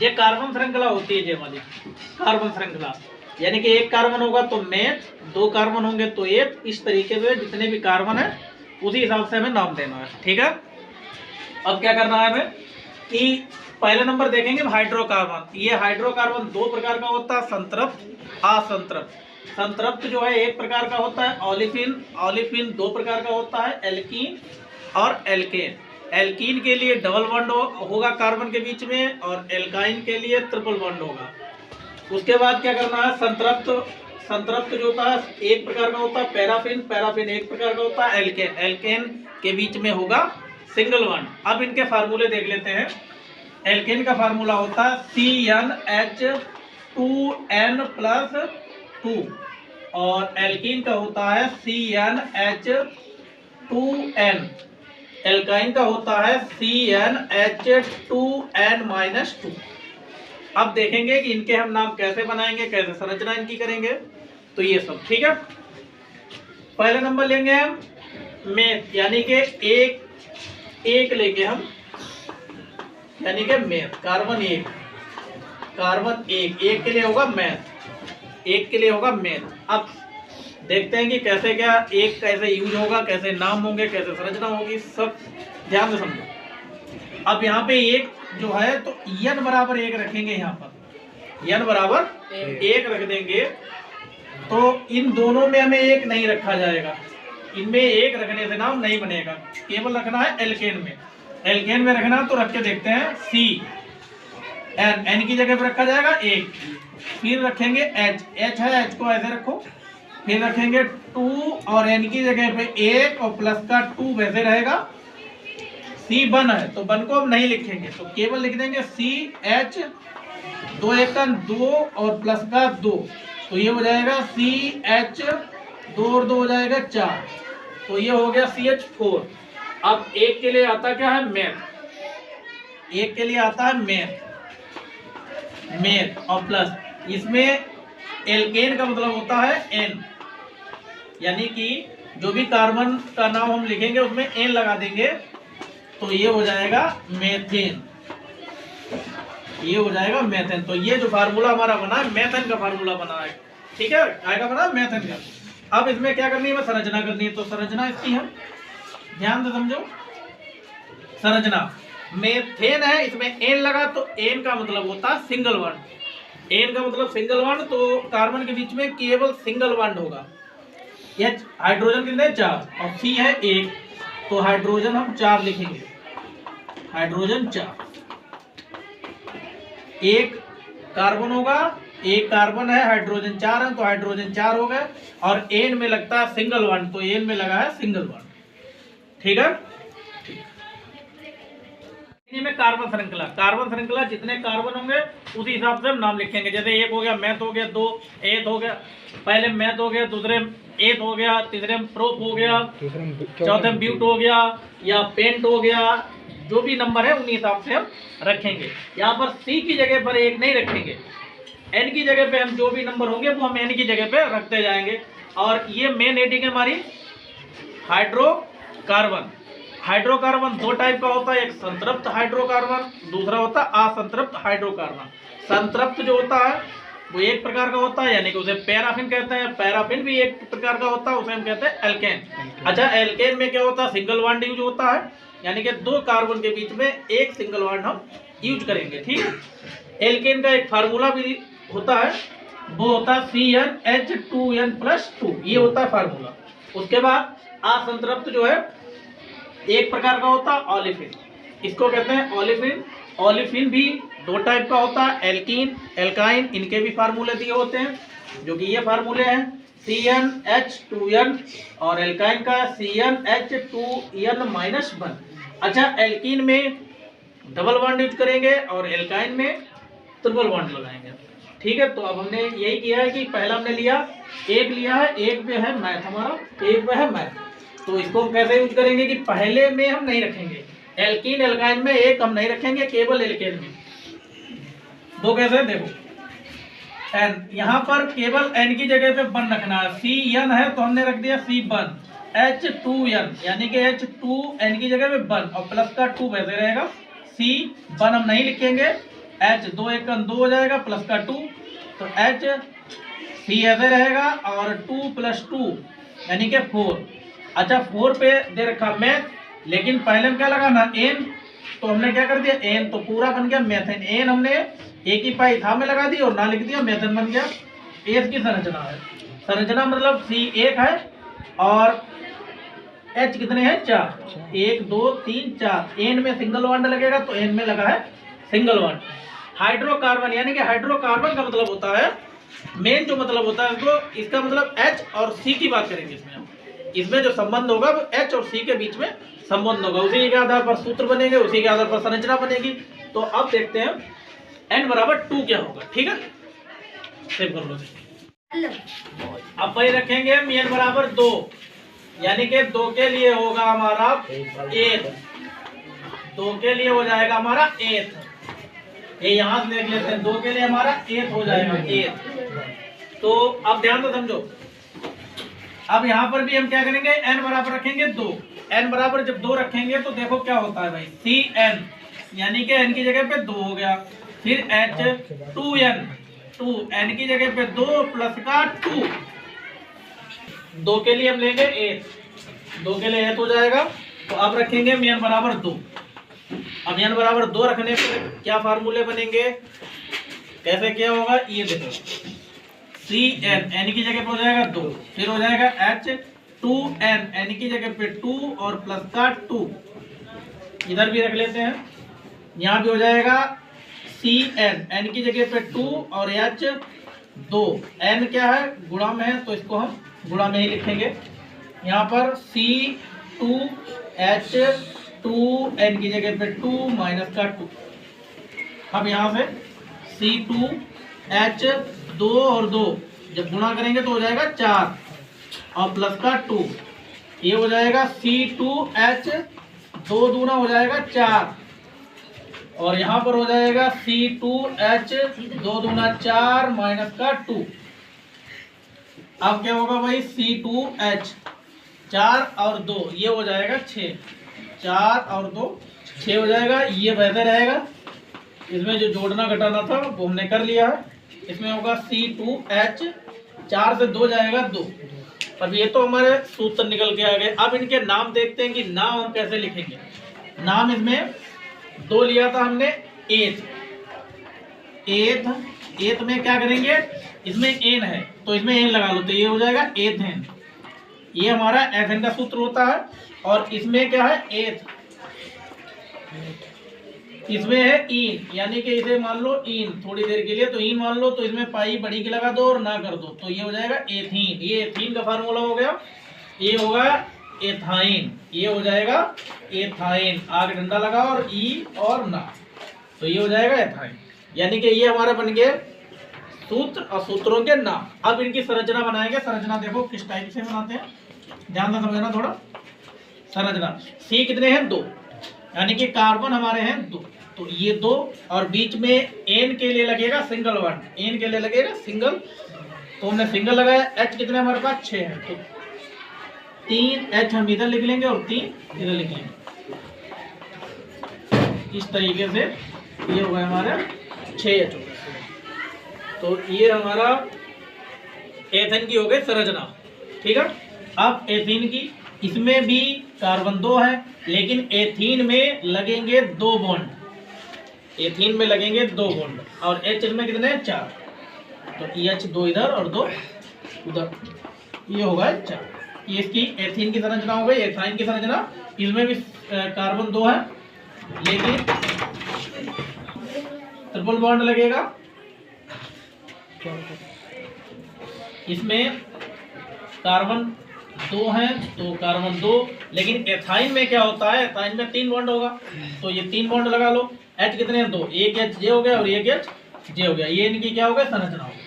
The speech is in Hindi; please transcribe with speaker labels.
Speaker 1: ये कार्बन श्रृंखला होती है, ये वाली कार्बन श्रृंखला, यानी कि एक कार्बन होगा तो मेथ, दो कार्बन होंगे तो एथ, इस तरीके से जितने भी कार्बन है उसी हिसाब से हमें नाम देना है। ठीक है, अब क्या करना है हमें कि पहले नंबर देखेंगे हाइड्रोकार्बन। ये हाइड्रोकार्बन दो प्रकार का होता है, संतृप्त, असंतृप्त। संतृप्त जो है एक प्रकार का होता है ओलिफिन, ओलिफिन दो प्रकार का होता है, एल्कीन और एल्केन। एल्कीन के लिए डबल बॉन्ड होगा कार्बन के बीच में, और एल्काइन के लिए ट्रिपल बॉन्ड होगा। उसके बाद क्या करना है, संतृप्त, संतृप्त जो होता है एक प्रकार का होता है पैराफिन, पैराफिन एक प्रकार का होता है एल्केन, एल्केन के बीच में होगा सिंगल बॉन्ड। अब इनके फार्मूले देख लेते हैं। एल्केन का फार्मूला होता है CnH2n+2 और एल्कीन का होता है CnH2n। एल्काइन का होता है CnH2n-2। अब देखेंगे कि इनके हम नाम कैसे बनाएंगे, कैसे संरचना इनकी करेंगे, तो ये सब ठीक है। पहले नंबर लेंगे हम मेथ, यानी कि एक लेंगे हम, यानी कि मेथ कार्बन एक, कार्बन एक के लिए होगा मेथ, एक के लिए होगा मेथ। अब देखते हैं कि कैसे क्या एक कैसे यूज होगा, कैसे नाम होंगे, कैसे संरचना होगी, सब ध्यान से समझो। अब यहाँ पे एक जो है तो n बराबर एक रखेंगे, यहाँ पर n बराबर एक रख देंगे, तो इन दोनों में हमें एक नहीं रखा जाएगा, इनमें एक रखने से नाम नहीं बनेगा, केवल रखना है एल्केन में। एल्केन में रखना तो रख के देखते हैं, CN की जगह पर रखा जाएगा एक, फिर रखेंगे H है, H को ऐसे रखो, फिर रखेंगे 2 और N की जगह पे एक और प्लस का 2 वैसे रहेगा। C बन है तो बन को हम नहीं लिखेंगे, तो केवल लिख देंगे CH, 2 1 का 2 और प्लस का 2, तो ये हो जाएगा CH, 2 और 2 हो जाएगा 4, तो ये हो गया CH4। अब एक के लिए आता क्या है मेथ, एक के लिए आता है मेथ, मेथ और प्लस, इसमें एल्केन का मतलब होता है N, यानी कि जो भी कार्बन का नाम हम लिखेंगे उसमें N लगा देंगे, तो ये हो जाएगा मेथेन, ये हो जाएगा मेथेन। तो ये जो फार्मूला हमारा बना है मेथेन का फार्मूला बना है, ठीक है, आएगा बना मेथेन का। अब इसमें क्या करनी है, संरचना करनी है, तो संरचना इसकी हम ध्यान से समझो। संरचना मेथेन है, इसमें N लगा तो N का मतलब होता है सिंगल बॉन्ड, N का मतलब सिंगल बॉन्ड, तो कार्बन के बीच में केवल सिंगल बॉन्ड होगा। ये हाइड्रोजन कितने 4 और C है 1, तो हाइड्रोजन हम 4 लिखेंगे, हाइड्रोजन 4, एक कार्बन होगा, एक कार्बन है, हाइड्रोजन 4 है, तो हाइड्रोजन 4 हो गए, और N में लगता है सिंगल बॉन्ड, तो N में लगा है सिंगल बॉन्ड, ठीक है। में कार्बन श्रृंखला, कार्बन श्रृंखला जितने कार्बन होंगे उसी हिसाब से हम नाम लिखेंगे। जैसे एक हो गया मेथ हो गया, 2 एथ हो गया, पहले मेथ हो गया, दूसरे एथ हो गया, तीसरे में प्रोप हो गया, चौथे में ब्यूट हो गया या पेंट हो गया, जो भी नंबर है उन्हीं हिसाब से हम रखेंगे। यहाँ पर C की जगह पर एक नहीं रखेंगे, N की जगह पे हम जो भी नंबर होंगे वो हम N की जगह पे रखते जाएंगे। और ये मेन हेडिंग है हमारी हाइड्रोकार्बन। हाइड्रोकार्बन दो टाइप का होता है, एक संतृप्त हाइड्रोकार्बन, दूसरा होता है असंतृप्त हाइड्रोकार्बन। संतृप्त जो होता है वो एक प्रकार का होता है, यानी कि उसे पैराफिन कहते हैं, पैराफिन भी एक प्रकार का होता है, उसे हम कहते हैं एल्केन। अच्छा, एल्केन में क्या होता है, सिंगल बॉन्ड यूज होता है, यानी कि दो कार्बन के बीच में एक सिंगल बॉन्ड हम यूज करेंगे, ठीक है। एल्केन का एक फार्मूला भी होता है, वो होता है CnH2n+2, ये होता है फार्मूला। उसके बाद असंतृप्त जो है एक प्रकार का होता है ओलिफिन, इसको कहते हैं ओलिफिन। ओलिफिन भी दो टाइप का होता है, एल्कीन, एल्काइन, इनके भी फार्मूले दिए होते हैं, जो कि ये फार्मूले हैं CnH2n, और एल्काइन का CnH2n-1। अच्छा, एल्कीन में डबल बॉन्ड यूज करेंगे और एल्काइन में ट्रिपल बॉन्ड लगाएंगे, ठीक है। तो अब हमने यही किया है कि पहला हमने लिया एक है, एक पे है मैथ हमारा, एक पे है मैथ, तो इसको हम कैसे यूज करेंगे कि पहले में हम नहीं रखेंगे, एल्कीन एल्काइन में एक हम नहीं रखेंगे, केवल एल्केन में। वो कैसे, देखो N, यहाँ पर केवल N की जगह पे बन रखना है, CN है तो हमने रख दिया C बन, H2N यानी कि H2N की जगह पे बन और प्लस का 2 वैसे रहेगा, C बन हम नहीं लिखेंगे, H 2 1 2 हो जाएगा प्लस का 2, तो H C ऐसे रहेगा और 2 + 2 यानी कि 4। अच्छा 4 पे दे रखा मैथ, लेकिन पहले में क्या लगाना n, तो हमने क्या कर दिया n, तो पूरा बन गया मेथेन। n हमने एक ही पाई था में लगा दी और ना लिख दिया, मेथेन बन गया। एस की संरचना है, संरचना मतलब C 1 है और H कितने हैं 4, 1 2 3 4। n में सिंगल बॉन्ड लगेगा तो n में लगा है सिंगल बॉन्ड। हाइड्रोकार्बन यानी कि हाइड्रोकार्बन का मतलब होता है, मेन जो मतलब होता है इसको, इसका मतलब H और C की बात करेंगे इसमें हम। इसमें जो संबंध होगा वो H और C के बीच में संबंध होगा, उसी के आधार पर सूत्र बनेंगे, उसी के आधार पर संरचना बनेगी। तो अब देखते हैं n = 2 क्या होगा। ठीक है, सेव कर लो। अब भाई रखेंगे हम n = 2, यानी कि 2 के लिए होगा हमारा 8, 2 के लिए हो जाएगा हमारा 8। ये यहाँ से देख लेते हैं, 2 के लिए हमारा 8 हो जाएगा 8। तो अब ध्यान से समझो, अब यहाँ पर भी हम क्या करेंगे, n बराबर रखेंगे 2। n बराबर जब 2 रखेंगे तो देखो क्या होता है भाई, Cn यानी कि n की जगह पे 2 हो गया, फिर H 2n, 2 n की जगह पे 2 प्लस का 2, 2 के लिए हम लेंगे 8, 2 के लिए 8 हो जाएगा। तो अब रखेंगे n = 2। अब n = 2 रखने से क्या फार्मूले बनेंगे, कैसे क्या होगा, ये देखो Cn n की जगह पे हो जाएगा 2, फिर हो जाएगा H 2n, n की जगह पे 2 और प्लस का 2, इधर भी रख लेते हैं, यहाँ भी हो जाएगा Cn n की जगह पे 2 और H 2, n क्या है गुणा में है तो इसको हम गुणा में ही लिखेंगे। यहाँ पर C2 H 2n की जगह पे 2 माइनस का 2। अब यहाँ से C2 H 2 और 2 जब गुणा करेंगे तो हो जाएगा 4 और प्लस का 2, ये हो जाएगा C2 H 2 दूना हो जाएगा 4 और यहाँ पर हो जाएगा C2 H 2 दूना 4 माइनस का 2। अब क्या होगा भाई, C2 H 4 और 2 ये हो जाएगा 6, 4 और 2 6 हो जाएगा। ये वैसे रहेगा, इसमें जो जोड़ना घटाना था वो हमने कर लिया है। इसमें होगा C2 H 4 से 2 जाएगा 2। अब ये तो हमारे सूत्र निकल के आ गए। अब इनके नाम देखते हैं कि नाम हम कैसे लिखेंगे। नाम इसमें 2 लिया था हमने, एथ में क्या करेंगे, इसमें एन है तो इसमें एन लगा लो, तो ये हो जाएगा एथेन। ये हमारा एथेन का सूत्र होता है। और इसमें क्या है एथ, इसमें है इन, यानी कि इसे मान लो इन थोड़ी देर के लिए, तो इन मान लो, तो इसमें पाई बड़ी की लगा दो और ना कर दो, तो ये हो जाएगा एथीन। ये एथीन का फार्मूला हो गया। ये होगा एथाइन, ये हो जाएगा एथाइन, आगे डंडा लगा और ई और ना, तो ये हो जाएगा एथाइन। यानी कि ये हमारा बन गया सूत्र और सूत्रों के नाम। अब इनकी संरचना बनाएंगे। संरचना देखो किस टाइप से बनाते हैं, ध्यान से समझना थोड़ा। संरचना C कितने हैं 2, यानी कि कार्बन हमारे हैं 2, तो ये 2 और बीच में N के लिए लगेगा सिंगल बॉन्ड, N के लिए लगेगा सिंगल, तो हमने सिंगल लगाया। H कितने हमारे पास 6 है, तो 3 H हम इधर लिख लेंगे और 3 इधर लिख लेंगे। इस तरीके से ये होगा हमारा 6H। तो ये हमारा एथेन की हो गई संरचना। ठीक है, अब एथीन की, इसमें भी कार्बन 2 है लेकिन एथीन में लगेंगे 2 बॉन्ड, एथीन में लगेंगे 2 बॉन्ड और H में कितने हैं 4, तो H 2 इधर और 2 उधर, ये होगा 4। ये इसकी एथीन की संरचना हो गई। एथाइन की संरचना, इसमें भी कार्बन 2 है लेकिन ट्रिपल बॉन्ड लगेगा। इसमें कार्बन 2 है तो कार्बन 2, लेकिन एथाइन में क्या होता है, एथाइन में 3 बॉन्ड होगा, तो ये 3 बॉन्ड लगा लो। H कितने हैं 2, एक H जे हो गया और एक H जे हो गया। ये इनकी क्या हो गया संरचना हो गई।